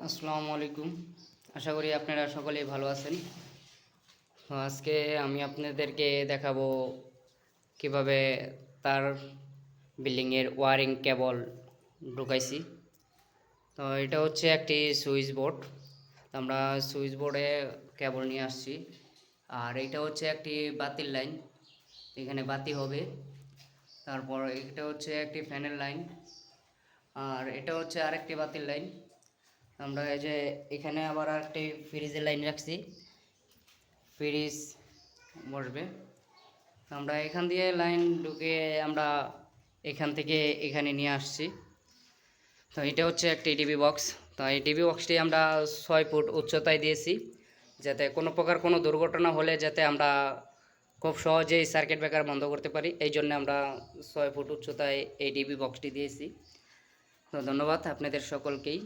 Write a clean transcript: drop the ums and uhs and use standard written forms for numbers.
আসসালামু আলাইকুম। আশা করি আপনারা সকলেই ভালো আছেন। তো আজকে আমি আপনাদেরকে দেখাবো কিভাবে তার বিল্ডিংয়ের ওয়ারিং কেবল ঢুকাইছি। তো এটা হচ্ছে একটি সুইচ বোর্ড। তো আমরা সুইচ বোর্ডে কেবল নিয়ে আসছি। আর এটা হচ্ছে একটি বাতির লাইন, এখানে বাতি হবে। তারপর এটা হচ্ছে একটি ফ্যানের লাইন, আর এটা হচ্ছে আরেকটি বাতির লাইন। আমরা এই যে এখানে আবার আরেকটি ফ্রিজের লাইন রাখছি, ফ্রিজ বসবে। আমরা এখান দিয়ে লাইন ঢুকে আমরা এখান থেকে এখানে নিয়ে আসছি। তো এটা হচ্ছে একটি টিভি বক্স। তো এই টিভি বক্সটি আমরা 6 ফুট উচ্চতায় দিয়েছি, যাতে কোনো প্রকার কোনো দুর্ঘটনা হলে যাতে আমরা খুব সহজেই সার্কিট ব্রেকার বন্ধ করতে পারি। এই জন্য আমরা 6 ফুট উচ্চতায় এই টিভি বক্সটি দিয়েছি। তো ধন্যবাদ আপনাদের সকলকেই।